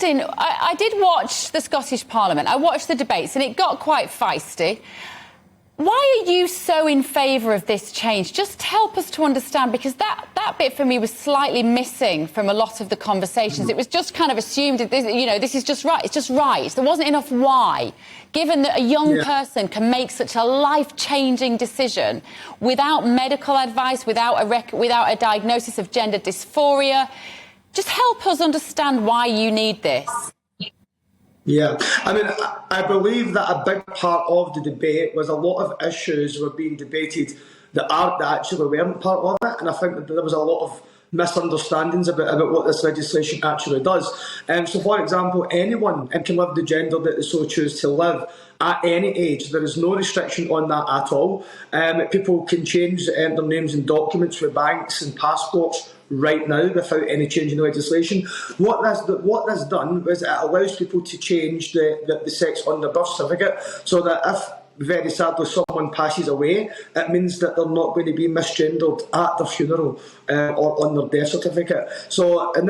Austin, I did watch the Scottish Parliament. I watched the debates and it got quite feisty. Why are you so in favour of this change? Just help us to understand, because that bit for me was slightly missing from a lot of the conversations. It was just kind of assumed that this is just right. It's just right. There wasn't enough why. Given that a young person can make such a life-changing decision without medical advice, without a diagnosis of gender dysphoria, just help us understand why you need this. Yeah, I mean, I believe that a big part of the debate was a lot of issues were being debated that actually weren't part of it, and I think that there was a lot of misunderstandings about what this legislation actually does. So, for example, anyone can live the gender that they so choose to live at any age. There is no restriction on that at all. People can change their names and documents for banks and passports right now without any change in the legislation. What this done was it allows people to change the sex on their birth certificate, so that if, very sadly, someone passes away, it means that they're not going to be misgendered at their funeral or on their death certificate. So in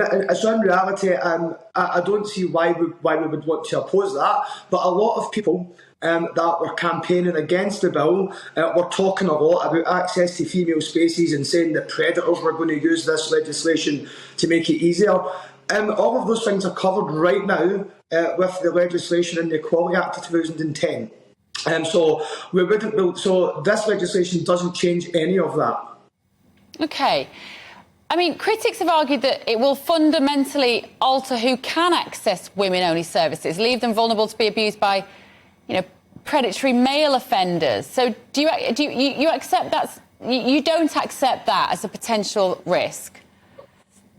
reality, I don't see why we would want to oppose that, but a lot of people that were campaigning against the bill were talking a lot about access to female spaces and saying that predators were going to use this legislation to make it easier. All of those things are covered right now with the legislation in the Equality Act of 2010. So this legislation doesn't change any of that. Okay. I mean, critics have argued that it will fundamentally alter who can access women-only services, leave them vulnerable to be abused by, predatory male offenders. So do you accept that? You don't accept that as a potential risk?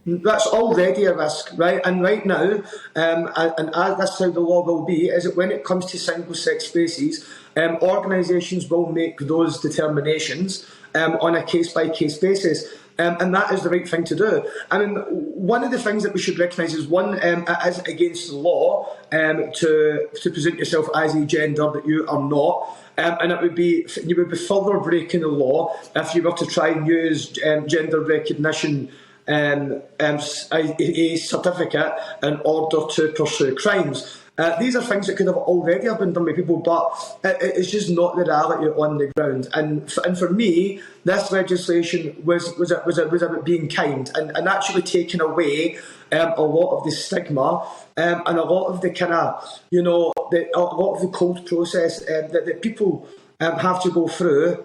That's already a risk, right? And right now, and as that's how the law will be, is that when it comes to single-sex spaces, organisations will make those determinations on a case-by-case basis. And that is the right thing to do. I mean, one of the things that we should recognise is, one, it is against the law to present yourself as a gender that you are not. And you would be further breaking the law if you were to try and use gender recognition a certificate in order to pursue crimes. These are things that could have already been done by people, but it's just not the reality on the ground. And for me, this legislation was about being kind and actually taking away a lot of the stigma and a lot of the kind of, a lot of the cold process that people have to go through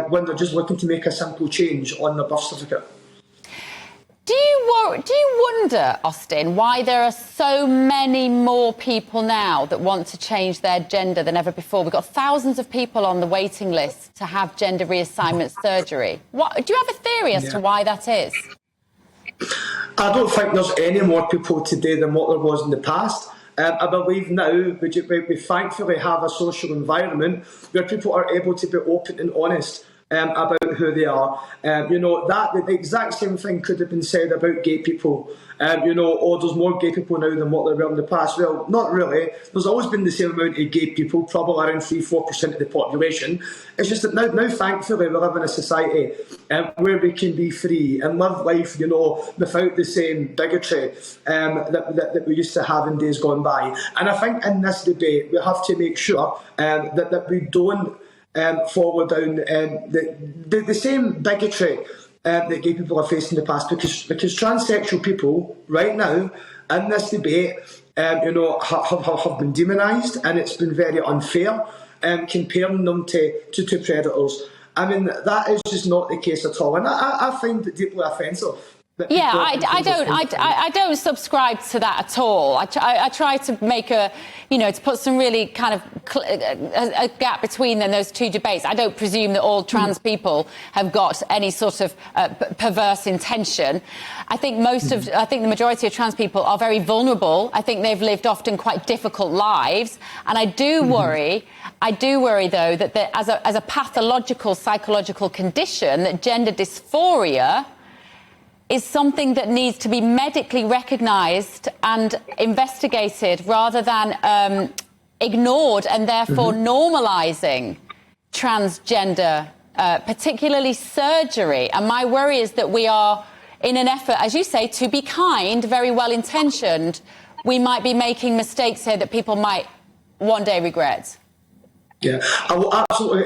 when they're just looking to make a simple change on their birth certificate. Do you wonder, Austin, why there are so many more people now that want to change their gender than ever before? We've got thousands of people on the waiting list to have gender reassignment surgery. Do you have a theory as to why that is? I don't think there's any more people today than what there was in the past. I believe now we thankfully have a social environment where people are able to be open and honest about who they are. The exact same thing could have been said about gay people. There's more gay people now than what there were in the past. Well, not really. There's always been the same amount of gay people, probably around 3-4% of the population. It's just that now thankfully, we live in a society where we can be free and live life, without the same bigotry that we used to have in days gone by. And I think in this debate, we have to make sure that we don't follow down the same bigotry that gay people have faced in the past, because transsexual people right now in this debate have been demonised, and it's been very unfair comparing them to predators. I mean, that is just not the case at all, and I find it deeply offensive. Yeah, I don't subscribe to that at all. I try to make to put some really kind of a gap between those two debates. I don't presume that all trans people have got any sort of perverse intention. I think the majority of trans people are very vulnerable. I think they've lived often quite difficult lives, and I do worry though that as a pathological psychological condition, that gender dysphoria is something that needs to be medically recognised and investigated rather than ignored, and therefore normalising transgender, particularly surgery. And my worry is that we are, in an effort, as you say, to be kind, very well-intentioned, we might be making mistakes here that people might one day regret. Yeah, I will absolutely,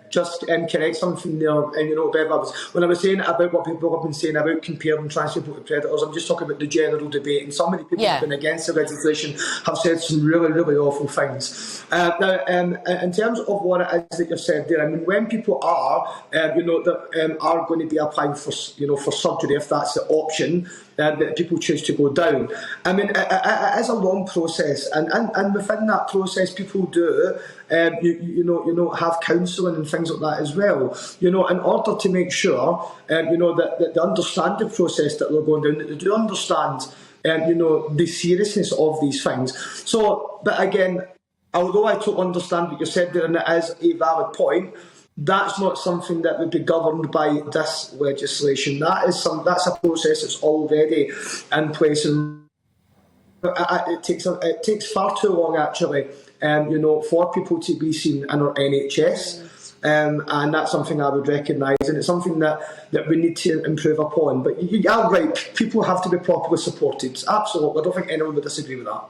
just correct something there. Bev, when I was saying about what people have been saying about comparing trans people to predators, I'm just talking about the general debate. And so many people who've been against the legislation have said some really, really awful things. Now, in terms of what it is that you've said there, I mean, when people are, are going to be applying for, for surgery, if that's the option that people choose to go down. I mean, it is a long process, and within that process, people do. Have counselling and things like that as well. In order to make sure, that they understand the process that they're going down, that they do understand, the seriousness of these things. So, but again, although I totally understand what you said there, and it is a valid point, that's not something that would be governed by this legislation. That's a process that's already in place, and it takes far too long actually. For people to be seen in our NHS, and that's something I would recognise, and it's something that we need to improve upon. But you are right, people have to be properly supported. Absolutely, I don't think anyone would disagree with that.